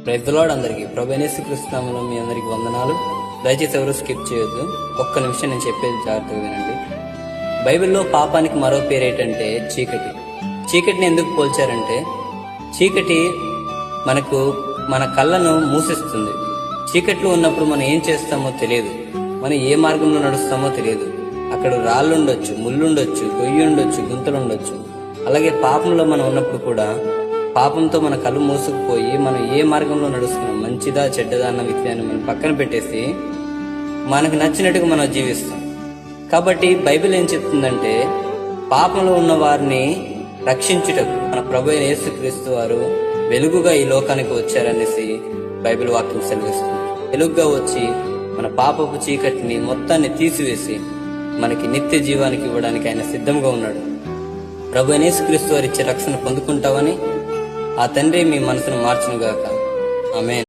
Praise the lord అందరికీ. ప్రభువైన యేసుక్రీస్తు నామములో మీ అందరికి వందనాలు. దయచేసి ఎవరు స్కిప్ చేయొద్దు. ఒక్క నిమిషం నేను చెప్పేది జాగ్రత్తగా వినండి. బైబిల్లో పాపానికి మరో పేరు ఏంటంటే చీకటి. చీకటిని ఎందుకు పోల్చారంటే, చీకటి మన కళ్ళను మూసిస్తుంది. చీకట్లో ఉన్నప్పుడు మనం ఏం చేస్తామో తెలియదు, మనం ఏ మార్గంలో నడుస్తామో తెలియదు. అక్కడ రాళ్ళు ఉండొచ్చు, ముళ్ళుండొచ్చు, గొయ్యి ఉండొచ్చు, గుంతలుండొచ్చు. అలాగే పాపంలో మనం ఉన్నప్పుడు కూడా పాపంతో మన కళ్ళు మూసుకుపోయి మనం ఏ మార్గంలో నడుస్తున్నాం, మంచిదా చెడ్డదా అన్న విషయాన్ని మనం పక్కన పెట్టేసి మనకు నచ్చినట్టుగా మనం జీవిస్తాం. కాబట్టి బైబిల్ ఏం చెప్తుందంటే, పాపంలో ఉన్న వారిని రక్షించుటకు మన ప్రభువైన యేసుక్రీస్తు వారు వెలుగుగా ఈ లోకానికి వచ్చారనేసి బైబిల్ వాక్యం సెలవిస్తుంది. వెలుగుగా వచ్చి మన పాపపు చీకటిని మొత్తాన్ని తీసివేసి మనకి నిత్య జీవానికి ఇవ్వడానికి ఆయన సిద్ధంగా ఉన్నాడు. ప్రభువైన యేసుక్రీస్తు వారు ఇచ్చే రక్షణ పొందుకుంటామని ఆ తండ్రి మీ మనసును మార్చునుగాక. ఆమేన్.